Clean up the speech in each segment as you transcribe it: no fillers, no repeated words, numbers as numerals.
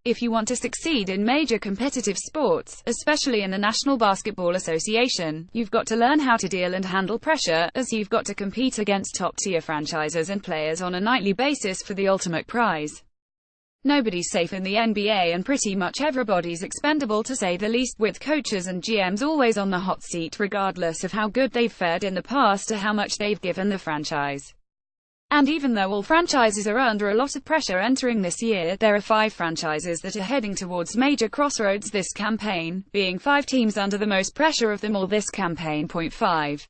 If you want to succeed in major competitive sports, especially in the National Basketball Association, you've got to learn how to deal and handle pressure, as you've got to compete against top-tier franchises and players on a nightly basis for the ultimate prize. Nobody's safe in the NBA and pretty much everybody's expendable to say the least, with coaches and GMs always on the hot seat regardless of how good they've fared in the past or how much they've given the franchise. And even though all franchises are under a lot of pressure entering this year, there are 5 franchises that are heading towards major crossroads this campaign, being 5 teams under the most pressure of them all this campaign. Point 5.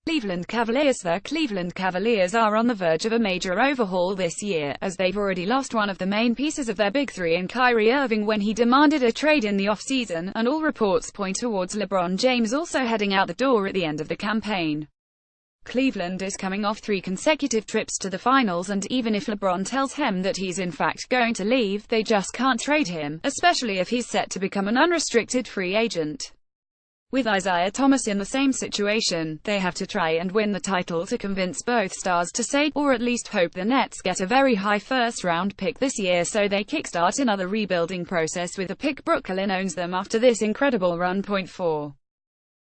Cleveland Cavaliers. The Cleveland Cavaliers are on the verge of a major overhaul this year, as they've already lost one of the main pieces of their big three in Kyrie Irving when he demanded a trade in the offseason, and all reports point towards LeBron James also heading out the door at the end of the campaign. Cleveland is coming off 3 consecutive trips to the finals, and even if LeBron tells him that he's in fact going to leave, they just can't trade him, especially if he's set to become an unrestricted free agent. With Isaiah Thomas in the same situation, they have to try and win the title to convince both stars to stay, or at least hope the Nets get a very high first-round pick this year so they kickstart another rebuilding process with a pick. Brooklyn owns them after this incredible run. Point 4.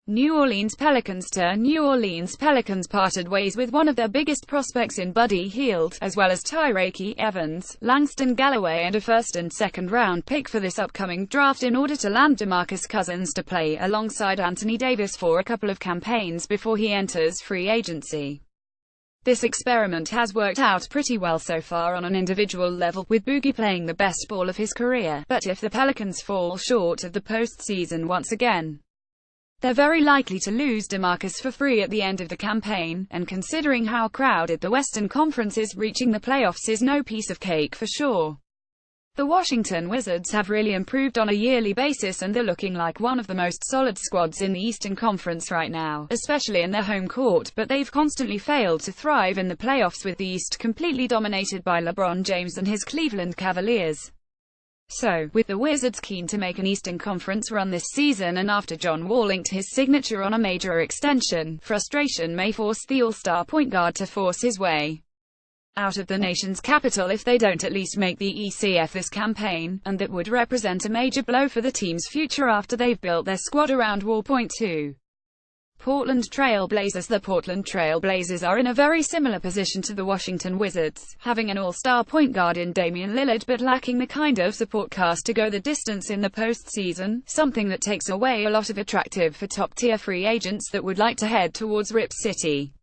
New Orleans Pelicans. New Orleans Pelicans parted ways with one of their biggest prospects in Buddy Hield, as well as Tyreke Evans, Langston Galloway and a first and second round pick for this upcoming draft in order to land DeMarcus Cousins to play alongside Anthony Davis for a couple of campaigns before he enters free agency. This experiment has worked out pretty well so far on an individual level, with Boogie playing the best ball of his career, but if the Pelicans fall short of the postseason once again, they're very likely to lose DeMarcus for free at the end of the campaign, and considering how crowded the Western Conference is, reaching the playoffs is no piece of cake for sure. The Washington Wizards have really improved on a yearly basis and they're looking like one of the most solid squads in the Eastern Conference right now, especially in their home court, but they've constantly failed to thrive in the playoffs, with the East completely dominated by LeBron James and his Cleveland Cavaliers. So, with the Wizards keen to make an Eastern Conference run this season, and after John Wall inked his signature on a major extension, frustration may force the all-star point guard to force his way out of the nation's capital if they don't at least make the ECF this campaign, and that would represent a major blow for the team's future after they've built their squad around Wall. Point 2. Portland Trail Blazers. The Portland Trail Blazers are in a very similar position to the Washington Wizards, having an all-star point guard in Damian Lillard but lacking the kind of support cast to go the distance in the postseason, something that takes away a lot of attractive for top-tier free agents that would like to head towards Rip City.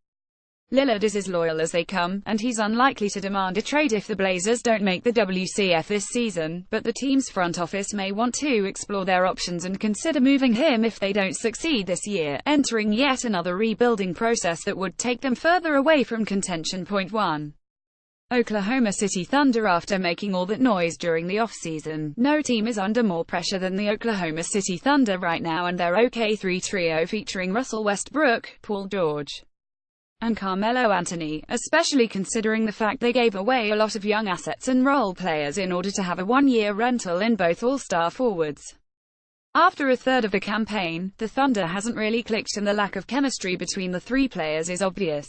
Lillard is as loyal as they come, and he's unlikely to demand a trade if the Blazers don't make the WCF this season, but the team's front office may want to explore their options and consider moving him if they don't succeed this year, entering yet another rebuilding process that would take them further away from contention. Point 1. Oklahoma City Thunder. After making all that noise during the offseason, no team is under more pressure than the Oklahoma City Thunder right now, and their OK3 trio featuring Russell Westbrook, Paul George, and Carmelo Anthony, especially considering the fact they gave away a lot of young assets and role players in order to have a one-year rental in both all-star forwards. After a third of the campaign, the Thunder hasn't really clicked and the lack of chemistry between the 3 players is obvious.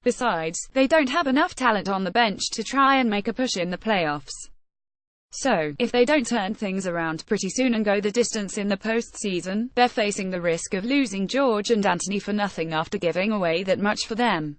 Besides, they don't have enough talent on the bench to try and make a push in the playoffs. So, if they don't turn things around pretty soon and go the distance in the postseason, they're facing the risk of losing George and Anthony for nothing after giving away that much for them.